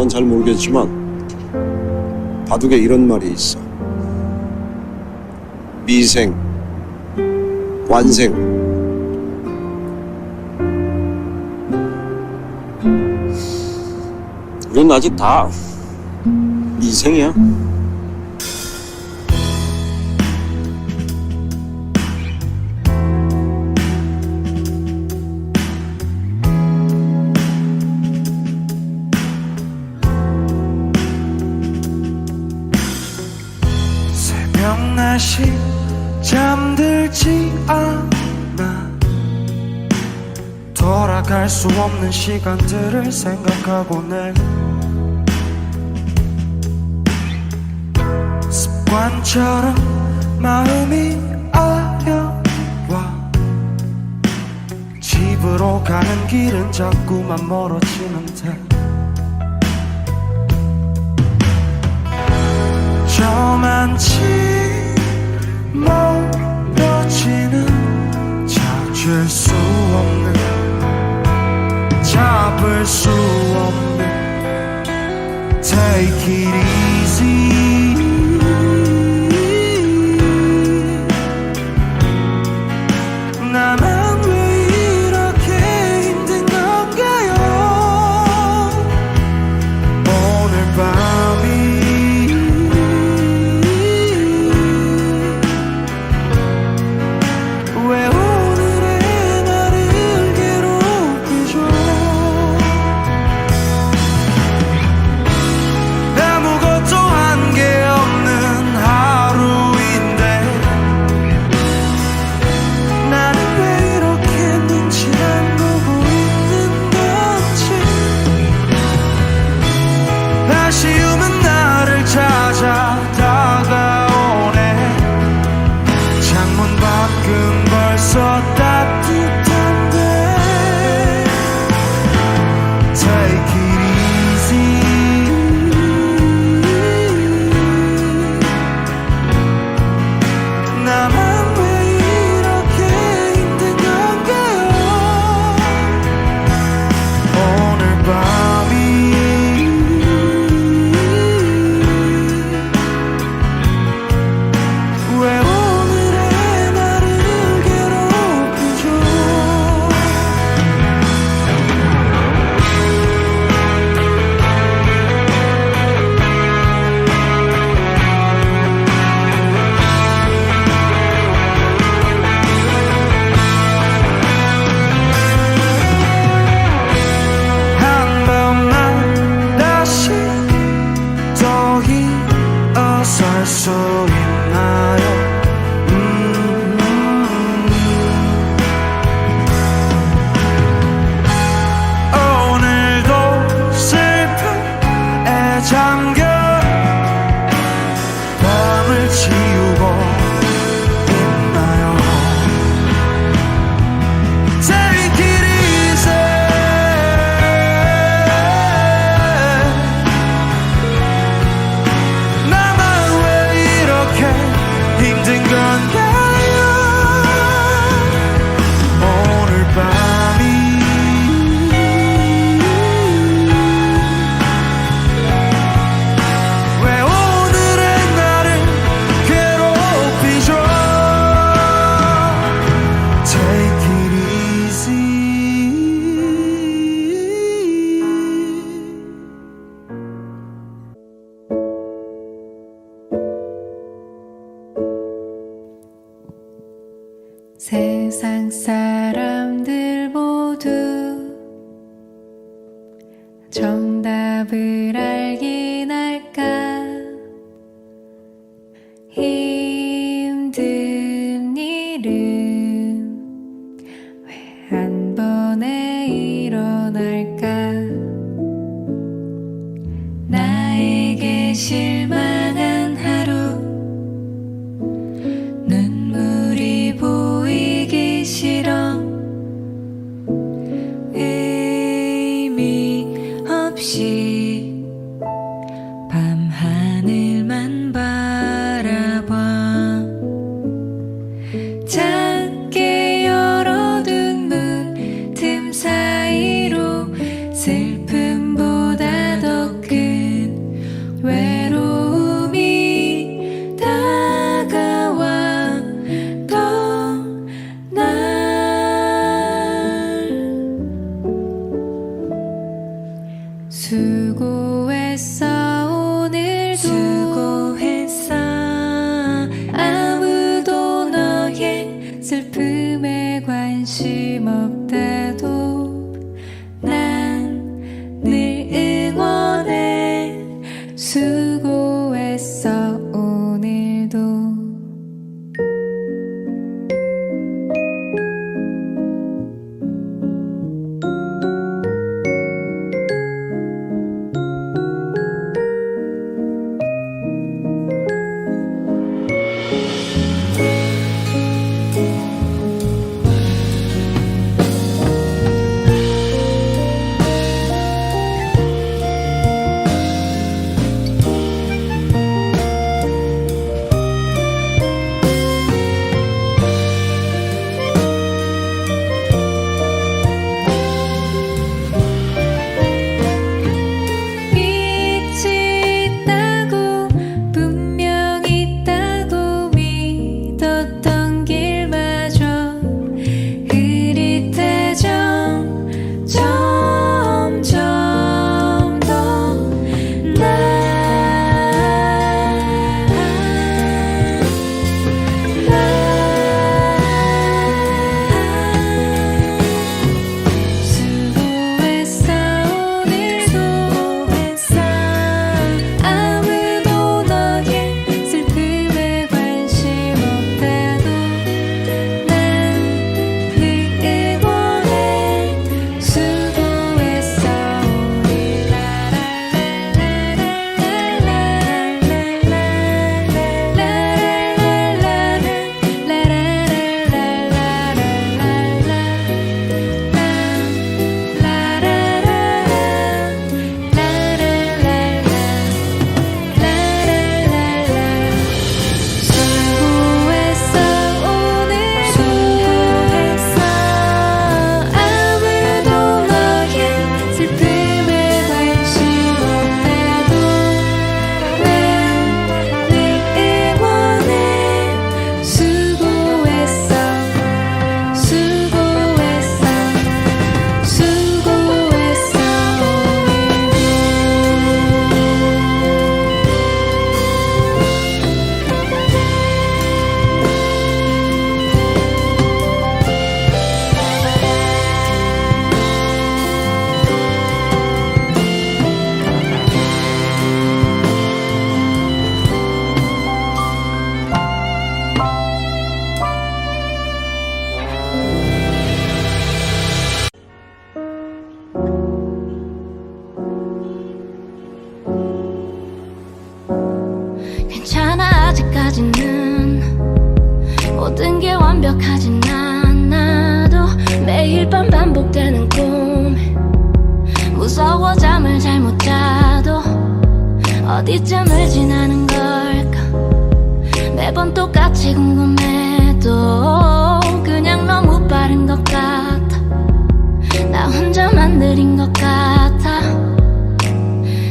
전 잘 모르겠지만 바둑에 이런 말이 있어. 미생, 완생. 우린 아직 다 미생이야. 새벽 날씨 잠들지 않아. 돌아갈 수 없는 시간들을 생각하고는 습관처럼 마음이 아려와. 집으로 가는 길은 자꾸만 멀어지는데 저만치 멀어지는 찾을 수 없는 잡을 수 없는 Take it easy. 나만 왜 이렇게 힘든 건가요? 오늘 밤이 왜 오늘의 나를 괴롭히죠? 아무것도 한 게 없는 하루인데 나는 왜 이렇게 눈치 안 보고 있는 건지. 아쉬움은 나를 찾아 다가오네. 창문 밖은 벌써 따뜻한데 Take it easy. 나만 왜 이렇게 힘든 건가요? 오늘 밤이 왜 오늘의 나를 괴롭히죠? 한 번만 다시 더 일어설 수 있나요? 오늘도 슬픔에 잠겨 밤을 지우고 있나요? Take it easy. 나만 왜 이렇게 힘든 건가요? 오늘 밤이 왜 오늘의 나를 괴롭히죠? Take it easy. 세상 사람들 모두 정답을 알긴 할까? 힘든 일은 왜 한 번에 일어날까? 나에게 실망한 하루, 눈물이 보이기 싫어. 의미 없이 밤하늘만 바라봐. 작게 열어둔 문 틈 사이로 슬픔보다 더 큰 수고했어 오늘도 수고했어 아무도 너의 슬픔에 관심 없다도 난 늘 응원해 수고했어 오늘도 괜찮아 아직까지는 모든 게 완벽하진 않아도 매일 밤 반복되는 꿈 무서워 잠을 잘 못 자도 어디쯤을 지나는 걸까 매번 똑같이 궁금해도 그냥 너무 빠른 것 같아 나 혼자만 느린 것 같아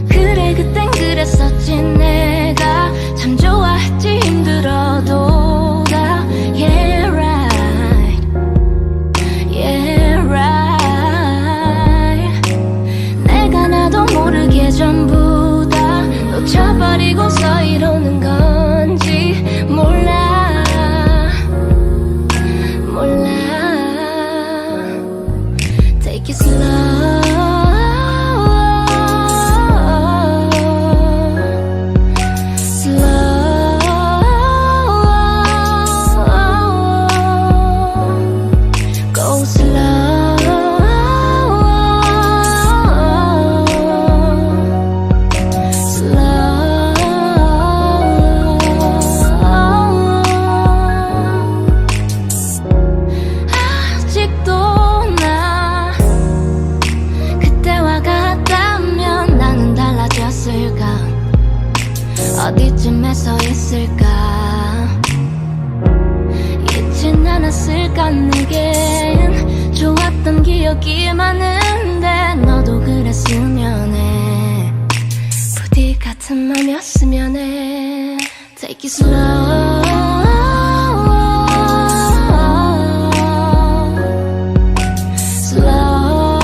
그래 그땐 그랬었지 내가 참 좋아했지 힘들어도 다 Yeah right Yeah right 내가 나도 모르게 전부 다 놓쳐버리고서 이러는 건지 몰라 몰라 Take it slow 어디쯤에 서 있을까 잊진 않았을까 내겐 좋았던 기억이 많은데 너도 그랬으면 해 부디 같은 맘이었으면 해 Take it slow slow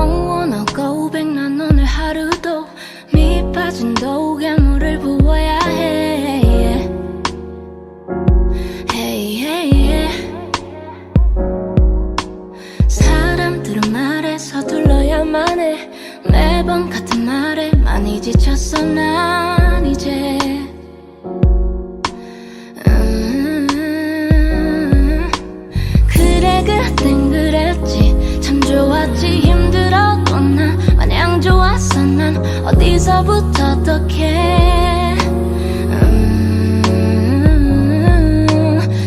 나 고백 난 오늘 하루도 밑 빠진 도개물을 부어야 해 hey, hey, yeah. 사람들은 말에 서둘러야만 해 매번 같은 말에 많이 지쳤어 난 이제 그래 그땐 그랬지 참 좋았지 힘들어도 난 마냥 좋았어 난 어디서부터 어떡해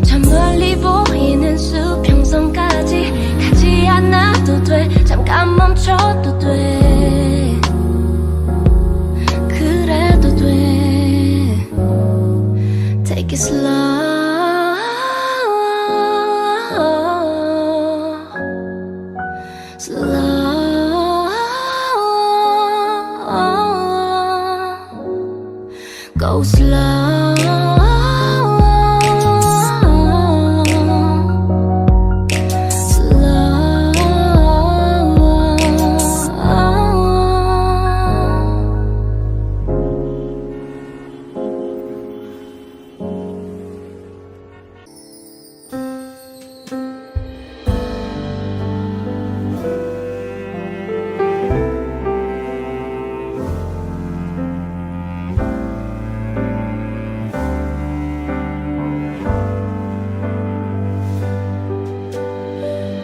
저 멀리 보이는 수평선까지 가지 않아도 돼 잠깐 멈춰도 돼 그래도 돼 Take it slow slow go slow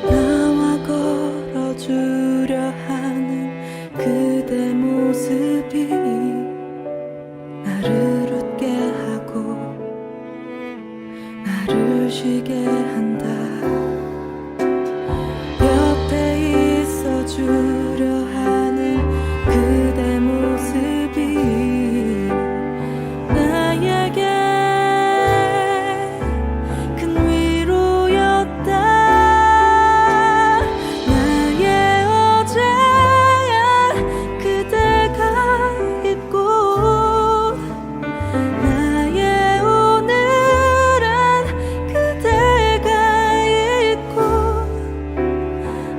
나와 걸어주려 하는 그대 모습이 나를 웃게 하고 나를 쉬게 한다 옆에 있어주려 하는 그대 모습이 나에게 큰 위로였다 나의 어제야 그대가 있고 나의 오늘은 그대가 있고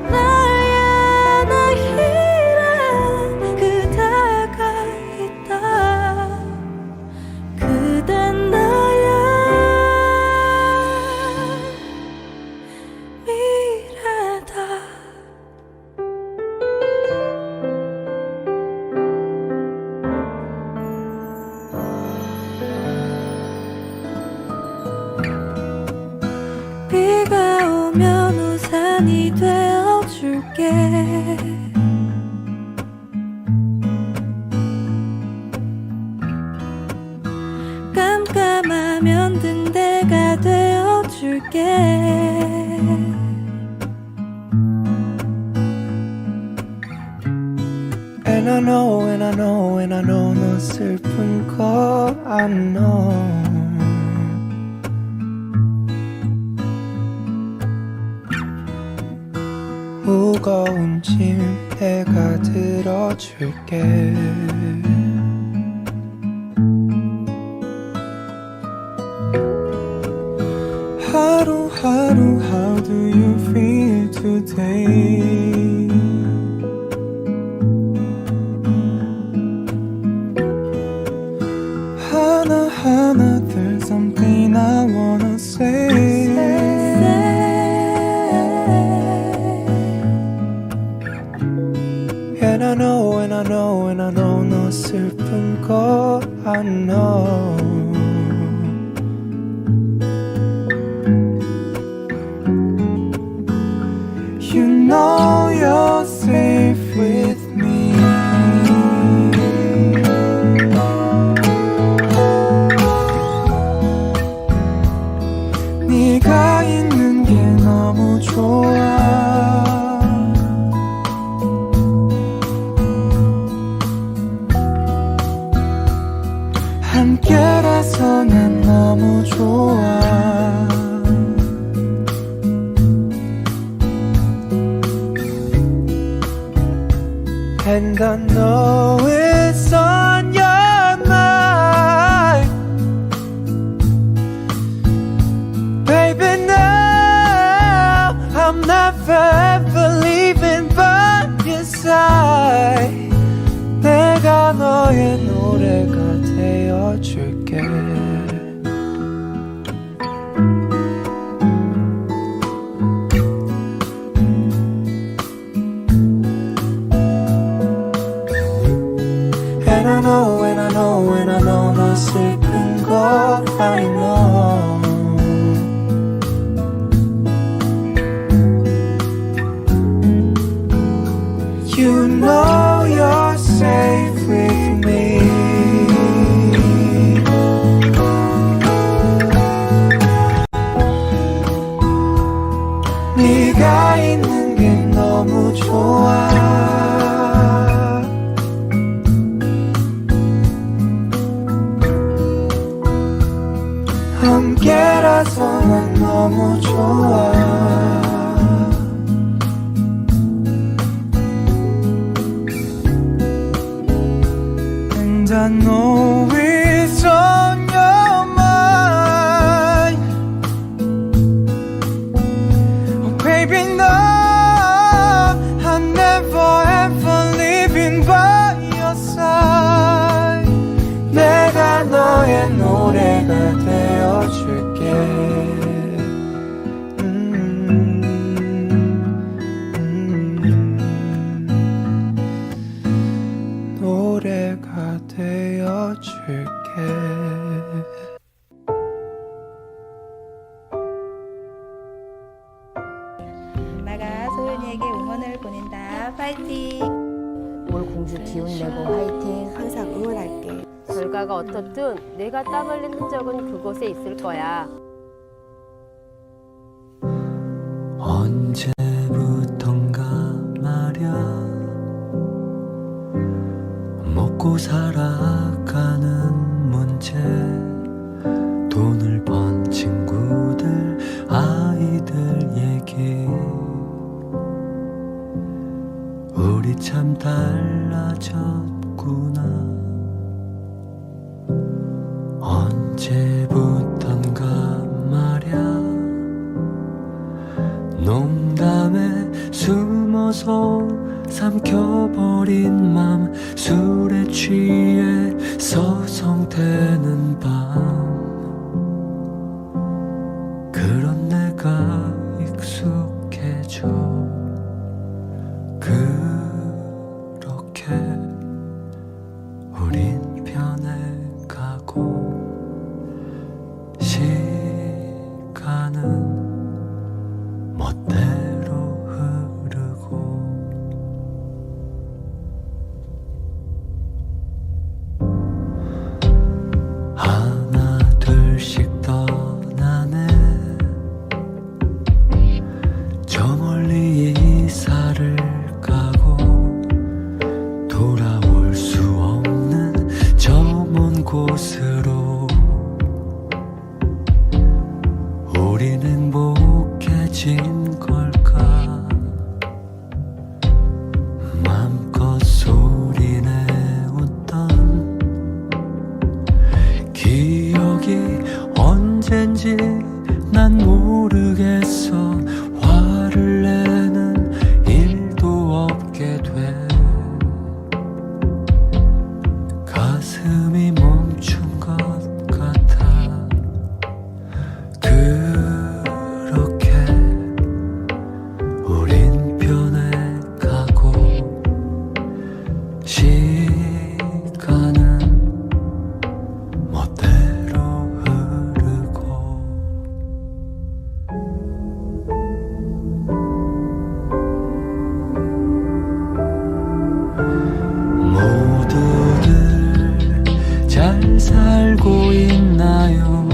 나의 내일은 그대가 있다 그댄 나의 미래다 비가 오면 우산이 되어줄게 깜깜하면 등대가 되어줄게 And I know, and I know, and I know 너 슬픈 거 I know 무거운 짐 내가 들어줄게 하루하루 how do you feel today 하나하나 there's something I wanna say And I know, and I know, and I know 너 슬픈 거 I know You know you're safe with me 네가 있는 게 너무 좋아 함께라서 난 너무 좋아 And I know it's on your mind Baby now I'm never ever leaving by your side 너의 노래가 되어줄게. And I know, and I know, and I know 너 슬픈 거 I know. You know you're safe with me. 네가 있는 게 너무 좋아. 함께라서 난 너무 좋아. And I know it's on your mind. Oh baby, no, I'm never ever leaving by your side. 내가 너의 노래가 되어줄게. 노래가 되어줄게. 엄마가 소연이에게 응원을 보낸다. 파이팅! 올 공주 기운 내고 화이팅. 항상 응원할게. 결과가 어떻든 내가 땀 흘린 흔적은 그곳에 있을 거야. 언제부턴가 말야 먹고 살아가는 문제, 돈을 번 친구들 아이들 얘기, 우리 참 달라졌구나. 언제부턴가 말야 농담에 숨어서 삼켜버린 맘, 술에 취해 서성대는 밤, 그런 내가 익숙해져. 그렇게 우린 변해가고 시간은 멋대로 흐르고. 하나 둘씩 떠나네. 저 멀리 이사를 가고 돌아올 수 없는 저 먼 곳으로. 우린 행복해진 걸까? 맘껏 소리내 웃던 기억이 언젠지 난 모르겠어. 화를 내는 일도 없게 돼. 가슴이 멈춘 것 같아. 그렇게 우린 변해가고 시간은 멋대로 흐르고. 모두들 잘 살고 있나요?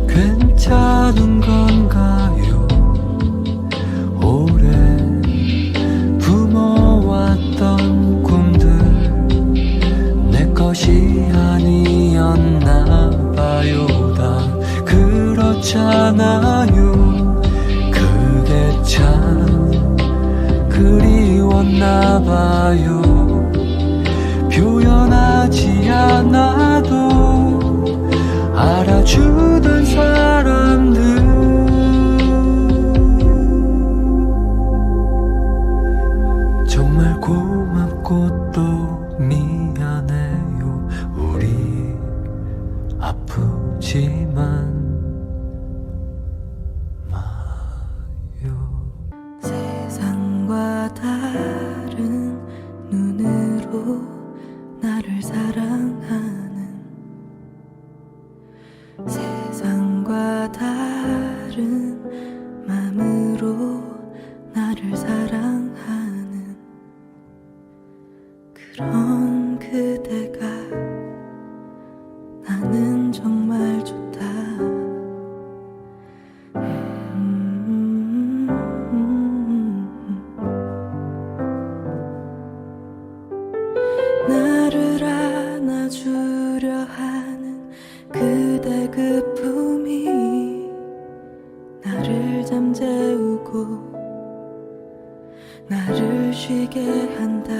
괜찮은 건가요? 오래 품어왔던 꿈들 내 것이 아니었나 봐요. 다 그렇잖아요. 그게 참 그리웠나 봐요. 표현하지 않아도 알아주던 사람들, 정말 정말 고맙고 또 미안해요. 우리 아프지만 마요. 세상과 다른 눈으로 나를 사랑하는, 세상과 다른 마음으로 나를 사랑하는 그런 그대가 나는 정말 좋다. 나를 안아주려 하는 그대 그 품이 나를 잠재우고 나를 쉬게 한다.